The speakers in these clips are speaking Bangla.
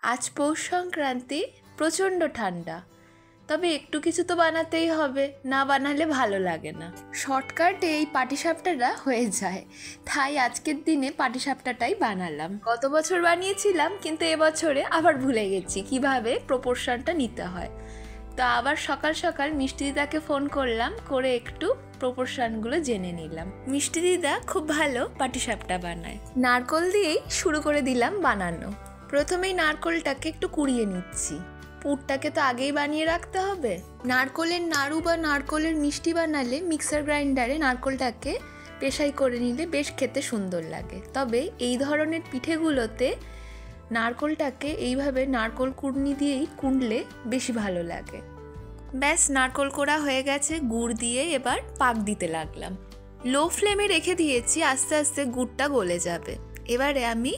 आज पौष संक्रांति प्रचंड ठंडा तबे एकटू किछु तो बानातेई हबे ना बानाले भालो लागे ना। शर्टकाटे এই পাটিসাপটাটা হয়ে যায়, তাই আজকের দিনে পাটিসাপটাটাই বানালাম। গত বছর বানিয়েছিলাম কিন্তু এবছরে আবার ভুলে গেছি কিভাবে প্রপোর্শনটা নিতে হয়। তো আবার সকাল সকাল মিষ্টি দিদাকে ফোন করলাম, করে একটু প্রপোর্শনগুলো জেনে নিলাম। মিষ্টি দিদা খুব ভালো পাটিসাপটা বানায়। নারকেল দিয়েই শুরু করে দিলাম বানানো। প্রথমেই নারকেলটাকে একটু কুড়িয়ে নিচ্ছি। পুরটাকে তো আগেই বানিয়ে রাখতে হবে। নারকেলের নাড়ু বা নারকেলের মিষ্টি বানালে মিক্সার গ্রাইন্ডারে নারকেলটাকে পেশাই করে নিলে বেশ খেতে সুন্দর লাগে। তবে এই ধরনের পিঠেগুলোতে নারকেলটাকে এইভাবে নারকেল কুড়নি দিয়েই কুঁড়লে বেশি ভালো লাগে। ব্যাস নারকেল কোড়া হয়ে গেছে, গুড় দিয়ে এবার পাক দিতে লাগলাম। লো ফ্লেমে রেখে দিয়েছি, আস্তে আস্তে গুড়টা গলে যাবে। এবারে আমি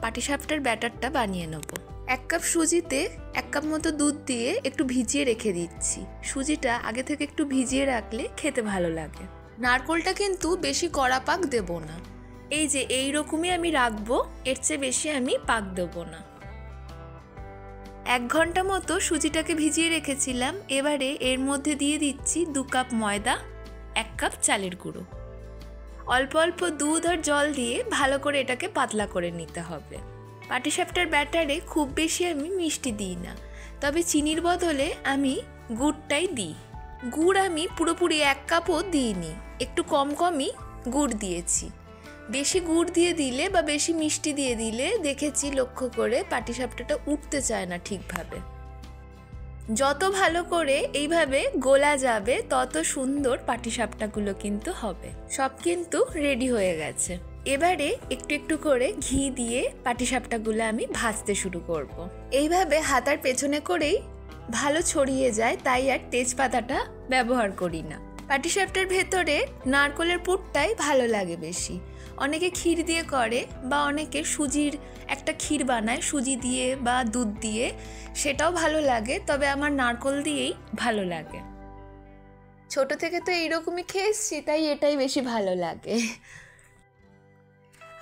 পাটিসাপটার ব্যাটারটা বানিয়ে নেব। 1 কাপ সুজিতে 1 কাপ মতো দুধ দিয়ে একটু ভিজিয়ে রেখে দিচ্ছি। সুজিটা আগে থেকে একটু ভিজিয়ে রাখলে খেতে ভালো লাগে। নারকেলটা কিন্তু বেশি কড়া পাক দেব না, এই যে এইরকমই আমি রাখবো, এর চেয়ে বেশি আমি পাক দেব না। 1 ঘন্টা মতো সুজিটাকে ভিজিয়ে রেখেছিলাম। এবারে এর মধ্যে দিয়ে দিচ্ছি 2 কাপ ময়দা, 1 কাপ চালের গুঁড়ো। অল্প অল্প দুধ আর জল দিয়ে ভালো করে এটাকে পাতলা করে নিতে হবে। পাটিসাপটার ব্যাটারে খুব বেশি আমি মিষ্টি দিই না, তবে চিনির বদলে আমি গুড়টাই দিই। গুড় আমি পুরোপুরি 1 কাপও দিইনি, একটু কম কমই গুড় দিয়েছি। বেশি গুড় দিয়ে দিলে বা বেশি মিষ্টি দিয়ে দিলে দেখেছি লক্ষ্য করে পাটিসাপটাটা উঠতে চায় না ঠিকভাবে। যত ভালো করে এইভাবে গোলা যাবে তত সুন্দর পাটিসাপটাগুলো কিন্তু হবে। সব কিন্তু রেডি হয়ে গেছে। এবারে একটু একটু করে ঘি দিয়ে পাটিসাপটাগুলো আমি ভাজতে শুরু করব। এইভাবে হাতার পেছনে করেই ভালো ছড়িয়ে যায়, তাই আর তেজপাতাটা ব্যবহার করি না। পাটিসাপটার ভেতরে নারকেলের পুরটাই ভালো লাগে বেশি। অনেকে ক্ষীর দিয়ে করে বা অনেকে সুজির একটা ক্ষীর বানায় সুজি দিয়ে বা দুধ দিয়ে, সেটাও ভালো লাগে, তবে আমার নারকেল দিয়েই ভালো লাগে। ছোট থেকে তো এইরকমই খেয়ে এসেছি, তাই এটাই বেশি ভালো লাগে।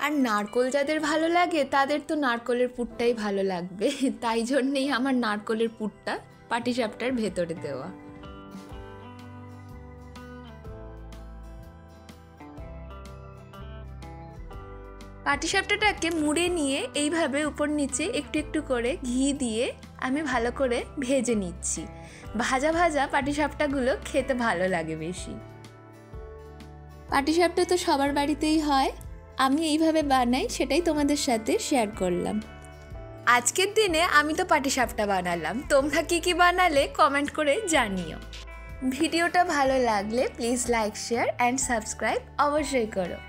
আর নারকেল যাদের ভালো লাগে তাদের তো নারকেলের পুরটাই ভালো লাগবে, তাই জন্যেই আমার নারকেলের পুরটা পাটিসাপটার ভেতরে দেওয়া। পাটিসাপটাটাকে মুড়ে নিয়ে এইভাবে উপর নিচে একটু একটু করে ঘি দিয়ে আমি ভালো করে ভেজে নিচ্ছি। ভাজা ভাজা পাটিসাপটাগুলো খেতে ভালো লাগে বেশি। পাটিসাপটা তো সবার বাড়িতেই হয়, আমি এইভাবে বানাই, সেটাই তোমাদের সাথে শেয়ার করলাম। আজকের দিনে আমি তো পাটিসাপটা বানালাম, তোমরা কি কি বানালে কমেন্ট করে জানিও। ভিডিওটা ভালো লাগলে please like, share and subscribe অবশ্যই করো।